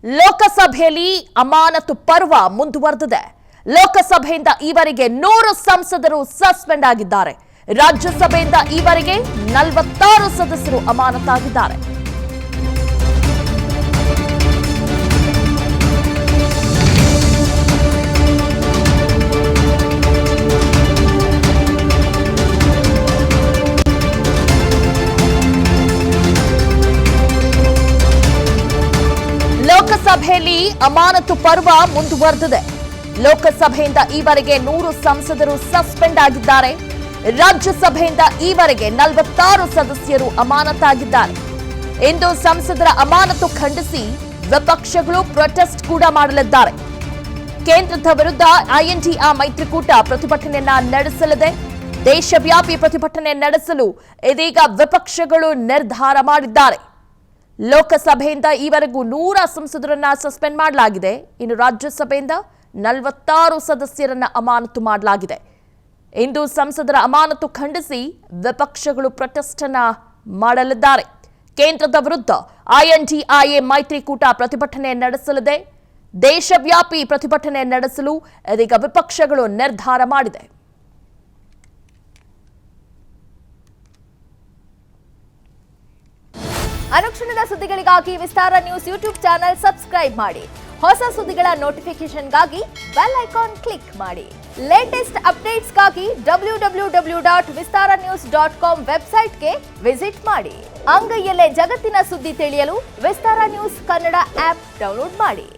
ಲೋಕಸಭೆಯಲ್ಲಿ ಅಮಾನತು ಪರ್ವ ಮುಂದುವರೆದಿದೆ. ಲೋಕಸಭೆಯಿಂದ ಈವರೆಗೆ 100 ಸಂಸದರು ಸಸ್ಪೆಂಡ್ ಆಗಿದ್ದಾರೆ. ರಾಜ್ಯಸಭೆಯಿಂದ ಈವರೆಗೆ 46 ಸದಸ್ಯರು ಅಮಾನತಾಗಿದ್ದಾರೆ. ಲೋಕಸಭೆಯಲ್ಲಿ ಅಮಾನತು ಪರ್ವ ಮುಂದುವರೆದಿದೆ. ಲೋಕಸಭೆಯಿಂದ ಈವರೆಗೆ 100 ಸಂಸದರು ಸಸ್ಪೆಂಡ್ ಆಗಿದ್ದಾರೆ. ರಾಜ್ಯಸಭೆಯಿಂದ ಈವರೆಗೆ 46 ಸದಸ್ಯರು ಅಮಾನತಾಗಿದ್ದಾರೆ. ಇಂದು ಸಂಸದರ ಅಮಾನತು ಖಂಡಿಸಿ ವಿಪಕ್ಷಗಳು ಪ್ರೊಟೆಸ್ಟ್ ಕೂಡ ಮಾಡಲಿದ್ದಾರೆ. ಕೇಂದ್ರದ ವಿರುದ್ಧ INDA ಮೈತ್ರಿಕೂಟ ಪ್ರತಿಭಟನೆಯನ್ನ ನಡೆಸಲಿದೆ. ದೇಶವ್ಯಾಪಿ ಪ್ರತಿಭಟನೆ ನಡೆಸಲು ಇದೀಗ ವಿಪಕ್ಷಗಳು ನಿರ್ಧಾರ ಮಾಡಿದ್ದಾರೆ. ಲೋಕಸಭೆಯಿಂದ ಈವರೆಗೂ 100 ಸಂಸದರನ್ನ ಸಸ್ಪೆಂಡ್ ಮಾಡಲಾಗಿದೆ. ಇನ್ನು ರಾಜ್ಯಸಭೆಯಿಂದ 46 ಸದಸ್ಯರನ್ನ ಅಮಾನತು ಮಾಡಲಾಗಿದೆ. ಇಂದು ಸಂಸದರ ಅಮಾನತು ಖಂಡಿಸಿ ವಿಪಕ್ಷಗಳು ಪ್ರೊಟೆಸ್ಟ್ ಅನ್ನ ಮಾಡಲಿದ್ದಾರೆ. ಕೇಂದ್ರದ ವಿರುದ್ಧ INDA ಮೈತ್ರಿಕೂಟ ಪ್ರತಿಭಟನೆ ನಡೆಸಲಿದೆ. ದೇಶವ್ಯಾಪಿ ಪ್ರತಿಭಟನೆ ನಡೆಸಲು ಇದೀಗ ವಿಪಕ್ಷಗಳು ನಿರ್ಧಾರ ಮಾಡಿದೆ. ಅನುಕ್ಷಣದ ಸುದ್ದಿಗಳಿಗಾಗಿ ವಿಸ್ತಾರ ನ್ಯೂಸ್ ಯೂಟ್ಯೂಬ್ ಚಾನೆಲ್ ಸಬ್ಸ್ಕ್ರೈಬ್ ಮಾಡಿ. ಹೊಸ ಸುದ್ದಿಗಳ ನೋಟಿಫಿಕೇಶನ್ಗಾಗಿ ಬೆಲ್ ಐಕಾನ್ ಕ್ಲಿಕ್ ಮಾಡಿ. ಲೇಟೆಸ್ಟ್ ಅಪ್ಡೇಟ್ಸ್ಗಾಗಿ www.vistaranews.com ವೆಬ್ಸೈಟ್ಗೆ ವಿಸಿಟ್ ಮಾಡಿ. ಅಂಗೈಯಲ್ಲೇ ಜಗತ್ತಿನ ಸುದ್ದಿ ತಿಳಿಯಲು ವಿಸ್ತಾರ ನ್ಯೂಸ್ ಕನ್ನಡ ಆಪ್ ಡೌನ್ಲೋಡ್ ಮಾಡಿ.